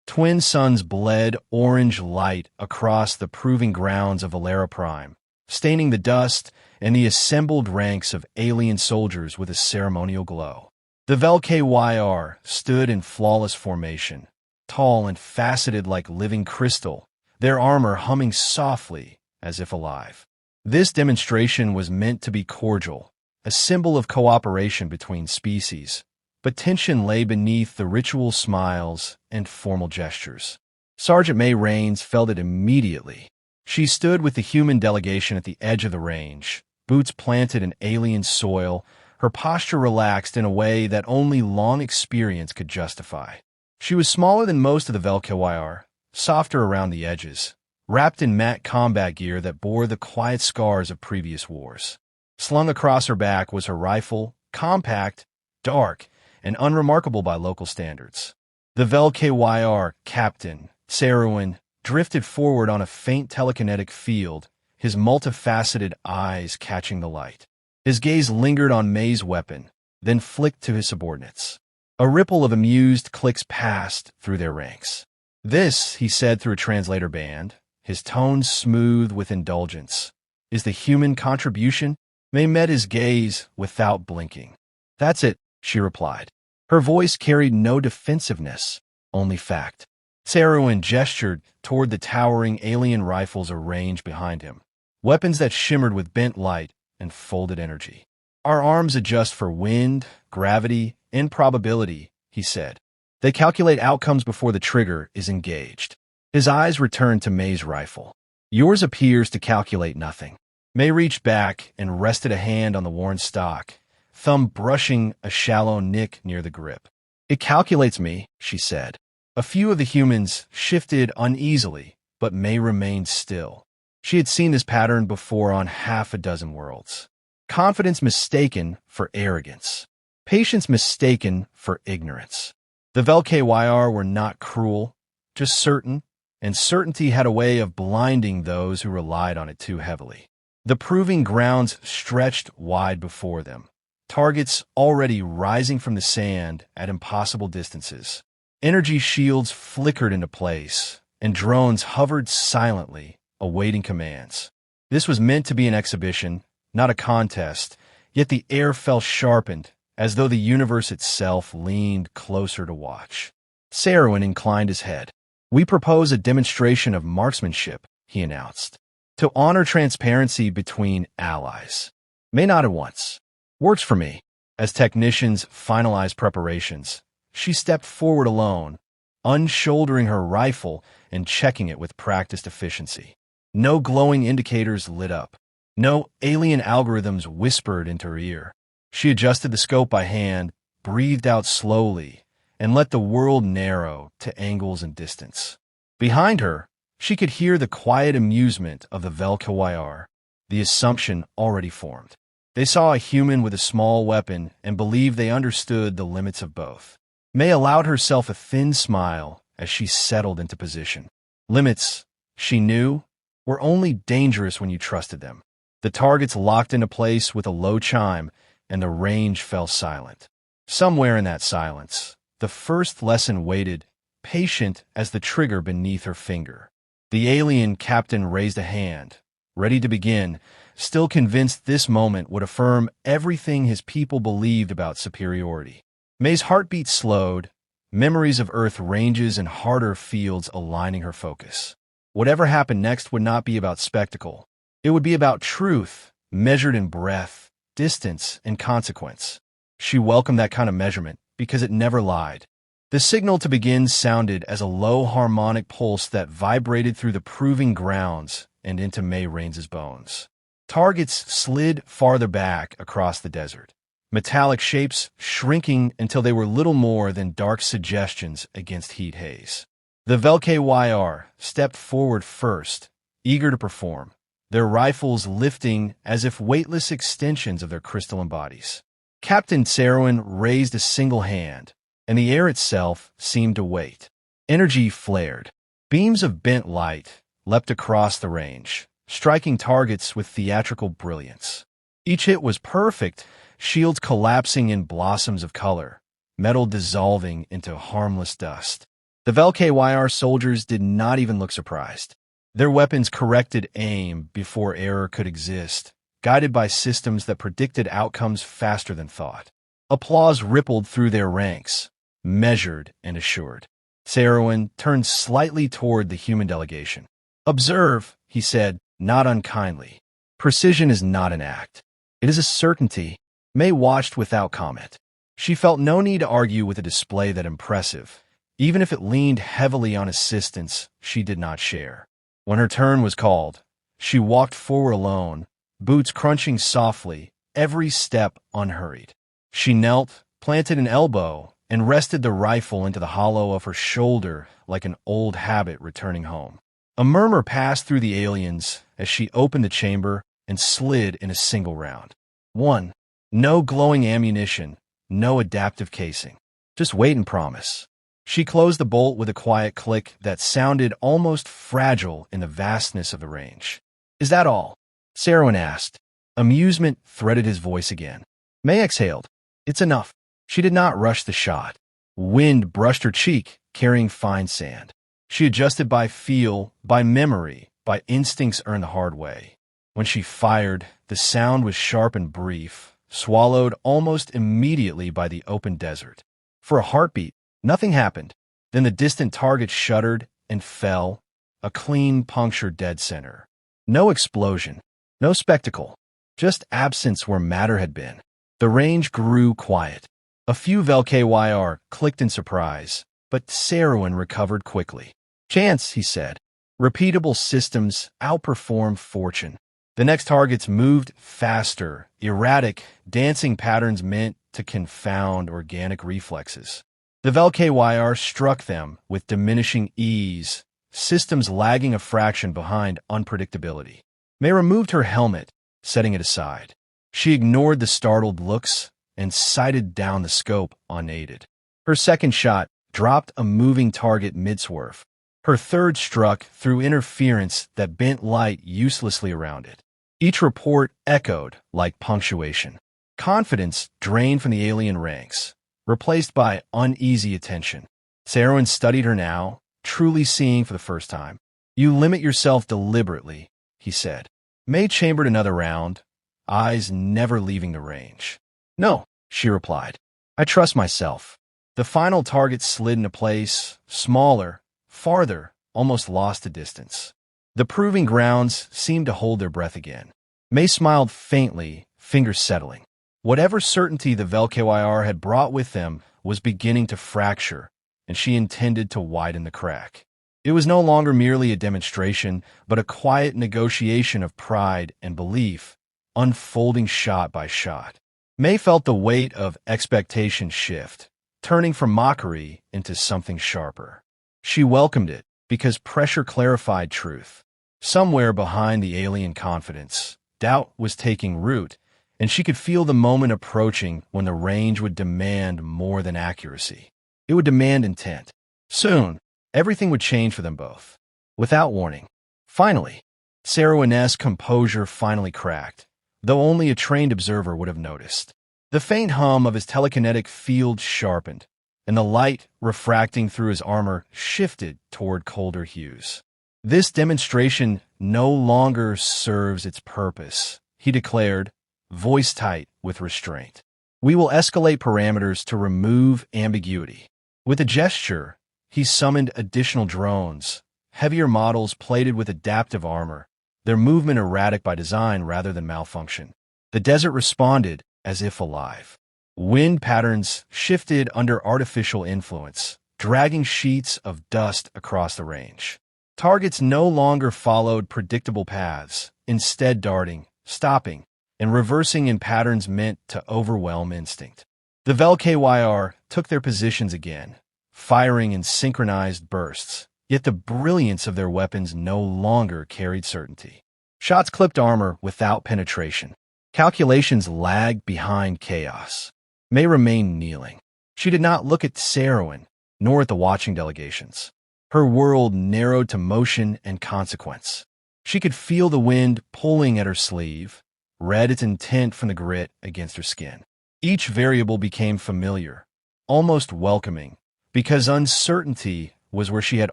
Twin suns bled orange light across the proving grounds of Vellara Prime, staining the dust and the assembled ranks of alien soldiers with a ceremonial glow. The Vell'kyr stood in flawless formation, tall and faceted like living crystal, their armor humming softly as if alive. This demonstration was meant to be cordial, a symbol of cooperation between species, but tension lay beneath the ritual smiles and formal gestures. Sergeant Mae Raines felt it immediately. She stood with the human delegation at the edge of the range, boots planted in alien soil, her posture relaxed in a way that only long experience could justify. She was smaller than most of the Vell'kyr, softer around the edges, wrapped in matte combat gear that bore the quiet scars of previous wars. Slung across her back was her rifle, compact, dark, and unremarkable by local standards. The Vell'kyr captain, Saruin, drifted forward on a faint telekinetic field, his multifaceted eyes catching the light. His gaze lingered on Mae's weapon, then flicked to his subordinates. A ripple of amused clicks passed through their ranks. "This," he said through a translator band, his tone smooth with indulgence, "is the human contribution?" Mae met his gaze without blinking. "That's it," she replied. Her voice carried no defensiveness, only fact. Saruin gestured toward the towering alien rifles arranged behind him, weapons that shimmered with bent light and folded energy. "Our arms adjust for wind, gravity, and probability," he said. "They calculate outcomes before the trigger is engaged." His eyes returned to Mae's rifle. "Yours appears to calculate nothing." Mae reached back and rested a hand on the worn stock, thumb brushing a shallow nick near the grip. "It calculates me," she said. A few of the humans shifted uneasily, but Mae remained still. She had seen this pattern before on half a dozen worlds. Confidence mistaken for arrogance. Patience mistaken for ignorance. The Vell'kyr were not cruel, just certain, and certainty had a way of blinding those who relied on it too heavily. The proving grounds stretched wide before them, targets already rising from the sand at impossible distances. Energy shields flickered into place, and drones hovered silently, awaiting commands. This was meant to be an exhibition, not a contest, yet the air felt sharpened, as though the universe itself leaned closer to watch. Saruin inclined his head. "We propose a demonstration of marksmanship," he announced, "to honor transparency between allies." Mae nodded once. "Works for me." As technicians finalized preparations, she stepped forward alone, unshouldering her rifle and checking it with practiced efficiency. No glowing indicators lit up. No alien algorithms whispered into her ear. She adjusted the scope by hand, breathed out slowly, and let the world narrow to angles and distance. Behind her, she could hear the quiet amusement of the Vell'kyr, the assumption already formed. They saw a human with a small weapon and believed they understood the limits of both. Mae allowed herself a thin smile as she settled into position. Limits, she knew, were only dangerous when you trusted them. The targets locked into place with a low chime, and the range fell silent. Somewhere in that silence, the first lesson waited, patient as the trigger beneath her finger. The alien captain raised a hand, ready to begin, still convinced this moment would affirm everything his people believed about superiority. Mae's heartbeat slowed, memories of Earth ranges and harder fields aligning her focus. Whatever happened next would not be about spectacle. It would be about truth, measured in breadth, distance, and consequence. She welcomed that kind of measurement because it never lied. The signal to begin sounded as a low harmonic pulse that vibrated through the proving grounds and into Mae Raines' bones. Targets slid farther back across the desert, metallic shapes shrinking until they were little more than dark suggestions against heat haze. The Vell'kyr stepped forward first, eager to perform, their rifles lifting as if weightless extensions of their crystalline bodies. Captain Saruin raised a single hand, and the air itself seemed to wait. Energy flared. Beams of bent light leapt across the range, striking targets with theatrical brilliance. Each hit was perfect, shields collapsing in blossoms of color, metal dissolving into harmless dust. The Vell'kyr soldiers did not even look surprised. Their weapons corrected aim before error could exist, guided by systems that predicted outcomes faster than thought. Applause rippled through their ranks, measured and assured. Sarowin turned slightly toward the human delegation. "Observe," he said, not unkindly. "Precision is not an act. It is a certainty." Mae watched without comment. She felt no need to argue with a display that impressive, even if it leaned heavily on assistance she did not share. When her turn was called, she walked forward alone, boots crunching softly, every step unhurried. She knelt, planted an elbow, and rested the rifle into the hollow of her shoulder like an old habit returning home. A murmur passed through the aliens as she opened the chamber and slid in a single round. 1. No glowing ammunition, no adaptive casing. Just wait and promise. She closed the bolt with a quiet click that sounded almost fragile in the vastness of the range. "Is that all?" Sarowin asked. Amusement threaded his voice again. Mae exhaled. "It's enough." She did not rush the shot. Wind brushed her cheek, carrying fine sand. She adjusted by feel, by memory, by instincts earned the hard way. When she fired, the sound was sharp and brief, swallowed almost immediately by the open desert. For a heartbeat, nothing happened. Then the distant target shuddered and fell, a clean puncture dead center. No explosion, no spectacle, just absence where matter had been. The range grew quiet. A few Vell'kyr clicked in surprise, but Sarowin recovered quickly. "Chance," he said. "Repeatable systems outperform fortune." The next targets moved faster, erratic, dancing patterns meant to confound organic reflexes. The Vell'kyr struck them with diminishing ease, systems lagging a fraction behind unpredictability. Mae removed her helmet, setting it aside. She ignored the startled looks and sighted down the scope unaided. Her second shot dropped a moving target mid-swerve. Her third struck through interference that bent light uselessly around it. Each report echoed like punctuation. Confidence drained from the alien ranks, replaced by uneasy attention. Sarowin studied her now, truly seeing for the first time. "You limit yourself deliberately," he said. Mae chambered another round, eyes never leaving the range. "No," she replied. "I trust myself." The final target slid into place, smaller, farther, almost lost to distance. The proving grounds seemed to hold their breath again. Mae smiled faintly, fingers settling. Whatever certainty the Vell'kyr had brought with them was beginning to fracture, and she intended to widen the crack. It was no longer merely a demonstration, but a quiet negotiation of pride and belief, unfolding shot by shot. Mae felt the weight of expectation shift, turning from mockery into something sharper. She welcomed it because pressure clarified truth. Somewhere behind the alien confidence, doubt was taking root, and she could feel the moment approaching when the range would demand more than accuracy. It would demand intent. Soon, everything would change for them both. Without warning. Finally, Sarowin's composure finally cracked, though only a trained observer would have noticed. The faint hum of his telekinetic field sharpened, and the light refracting through his armor shifted toward colder hues. "This demonstration no longer serves its purpose," he declared, voice tight with restraint. "We will escalate parameters to remove ambiguity." With a gesture, he summoned additional drones, heavier models plated with adaptive armor, their movement erratic by design rather than malfunction. The desert responded as if alive. Wind patterns shifted under artificial influence, dragging sheets of dust across the range. Targets no longer followed predictable paths, instead darting, stopping, and reversing in patterns meant to overwhelm instinct. The Vell'kyr took their positions again, firing in synchronized bursts, yet the brilliance of their weapons no longer carried certainty. Shots clipped armor without penetration. Calculations lagged behind chaos. Mae remained kneeling. She did not look at Sarowin, nor at the watching delegations. Her world narrowed to motion and consequence. She could feel the wind pulling at her sleeve, read its intent from the grit against her skin. Each variable became familiar, almost welcoming, because uncertainty was where she had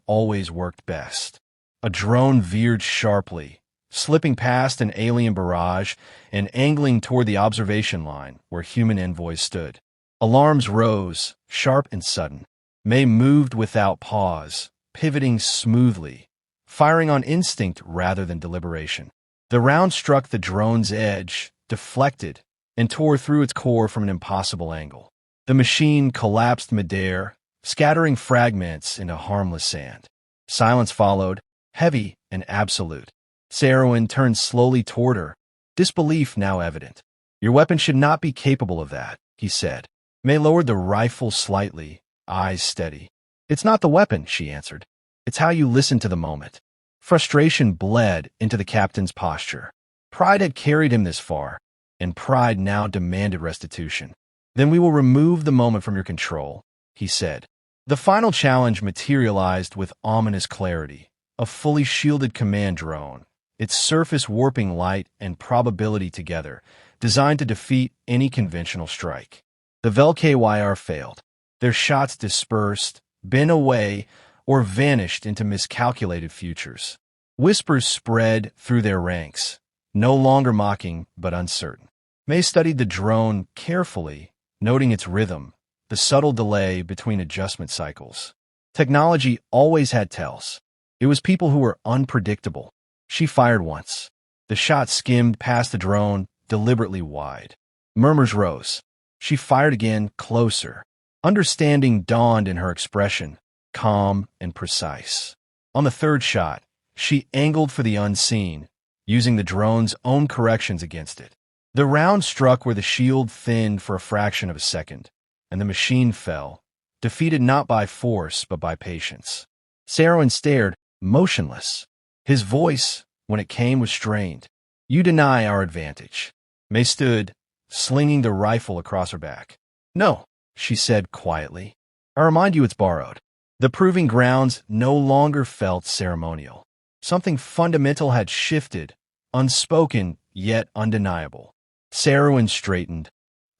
always worked best. A drone veered sharply, slipping past an alien barrage and angling toward the observation line where human envoys stood. Alarms rose, sharp and sudden. Mae moved without pause, pivoting smoothly, firing on instinct rather than deliberation. The round struck the drone's edge, deflected, and tore through its core from an impossible angle. The machine collapsed midair, scattering fragments into harmless sand. Silence followed, heavy and absolute. Sarowyn turned slowly toward her, disbelief now evident. "Your weapon should not be capable of that," he said. Mae lowered the rifle slightly, eyes steady. "It's not the weapon," she answered. "It's how you listen to the moment." Frustration bled into the captain's posture. Pride had carried him this far, and pride now demanded restitution. "Then we will remove the moment from your control," he said. The final challenge materialized with ominous clarity. A fully shielded command drone, its surface warping light and probability together, designed to defeat any conventional strike. The Vell'kyr failed. Their shots dispersed, bent away, or vanished into miscalculated futures. Whispers spread through their ranks, no longer mocking but uncertain. Mae studied the drone carefully, noting its rhythm, the subtle delay between adjustment cycles. Technology always had tells. It was people who were unpredictable. She fired once. The shot skimmed past the drone, deliberately wide. Murmurs rose. She fired again, closer. Understanding dawned in her expression, calm and precise. On the third shot, she angled for the unseen, using the drone's own corrections against it. The round struck where the shield thinned for a fraction of a second, and the machine fell, defeated not by force but by patience. Sarowyn stared, motionless. His voice, when it came, was strained. "You deny our advantage." Mae stood, slinging the rifle across her back. "No," she said quietly. "I remind you it's borrowed." The proving grounds no longer felt ceremonial. Something fundamental had shifted, unspoken yet undeniable. Sarowyn straightened,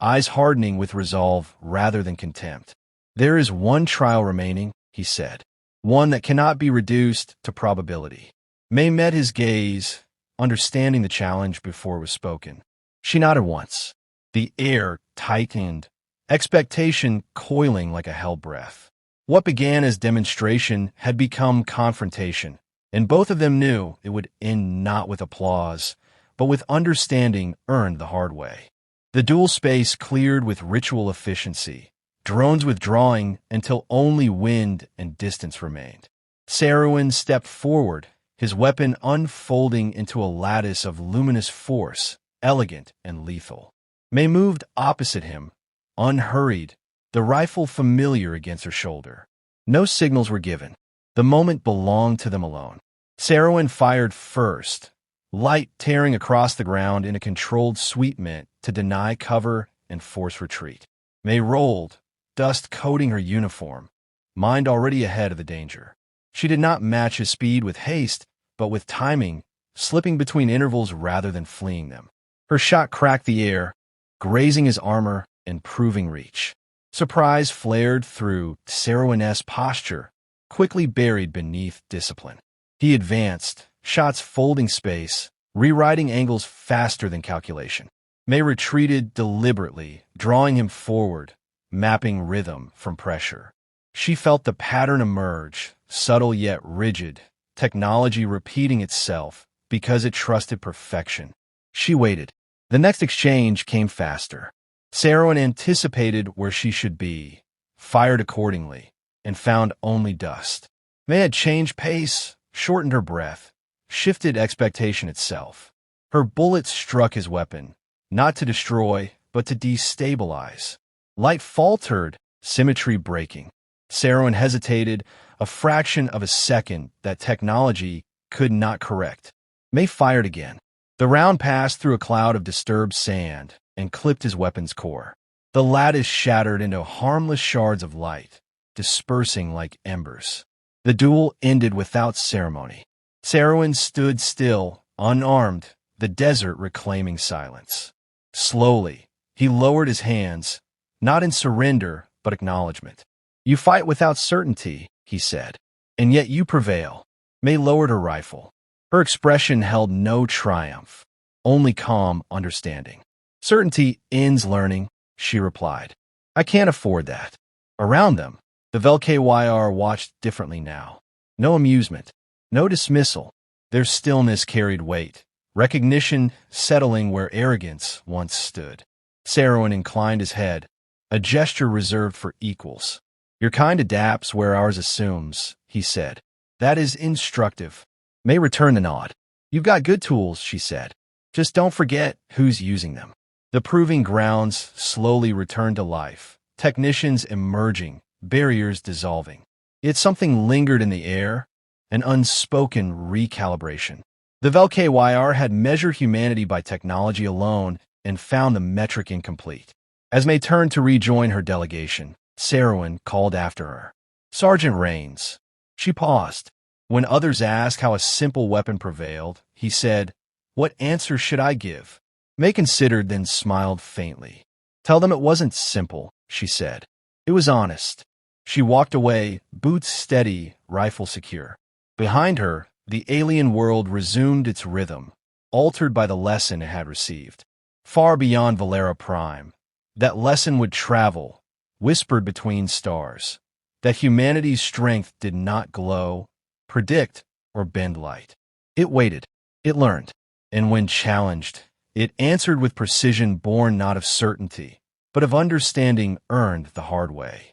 eyes hardening with resolve rather than contempt. "There is one trial remaining," he said. "One that cannot be reduced to probability." Mae met his gaze, understanding the challenge before it was spoken. She nodded once. The air tightened, expectation coiling like a hell breath. What began as demonstration had become confrontation, and both of them knew it would end not with applause, but with understanding earned the hard way. The duel space cleared with ritual efficiency, drones withdrawing until only wind and distance remained. Sarowyn stepped forward, his weapon unfolding into a lattice of luminous force, elegant and lethal. Mae moved opposite him, unhurried, the rifle familiar against her shoulder. No signals were given. The moment belonged to them alone. Sarowyn fired first, light tearing across the ground in a controlled sweep meant to deny cover and force retreat. Mae rolled, dust coating her uniform, mind already ahead of the danger. She did not match his speed with haste, but with timing, slipping between intervals rather than fleeing them. Her shot cracked the air, grazing his armor and proving reach. Surprise flared through Sarowyn's posture, quickly buried beneath discipline. He advanced, shots folding space, rewriting angles faster than calculation. Mae retreated deliberately, drawing him forward, mapping rhythm from pressure. She felt the pattern emerge, subtle yet rigid, technology repeating itself because it trusted perfection. She waited. The next exchange came faster. Sarowyn anticipated where she should be, fired accordingly, and found only dust. Mae had changed pace, shortened her breath, shifted expectation itself. Her bullet struck his weapon, not to destroy, but to destabilize. Light faltered, symmetry breaking. Sarowyn hesitated, a fraction of a second that technology could not correct. Mae fired again. The round passed through a cloud of disturbed sand and clipped his weapon's core. The lattice shattered into harmless shards of light, dispersing like embers. The duel ended without ceremony. Sarowyn stood still, unarmed, the desert reclaiming silence. Slowly, he lowered his hands, not in surrender, but acknowledgement. "You fight without certainty," he said. And yet you prevail. Mae lowered her rifle. Her expression held no triumph, only calm understanding. Certainty ends learning, she replied. I can't afford that. Around them, the Vell'kyr watched differently now. No amusement, no dismissal. Their stillness carried weight, recognition settling where arrogance once stood. Sarwin inclined his head, a gesture reserved for equals. Your kind adapts where ours assumes, he said. That is instructive. Mae returned the nod. You've got good tools, she said. Just don't forget who's using them. The proving grounds slowly returned to life, technicians emerging, barriers dissolving. Yet something lingered in the air, an unspoken recalibration. The Vell'kyr had measured humanity by technology alone and found the metric incomplete. As Mae turned to rejoin her delegation, Sarwin called after her. Sergeant Raines. She paused. When others asked how a simple weapon prevailed, he said, What answer should I give? Mae considered, then smiled faintly. Tell them it wasn't simple, she said. It was honest. She walked away, boots steady, rifle secure. Behind her, the alien world resumed its rhythm, altered by the lesson it had received. Far beyond Vellara Prime, that lesson would travel, whispered between stars, that humanity's strength did not glow, predict, or bend light. It waited, it learned, and when challenged, it answered with precision born not of certainty, but of understanding earned the hard way.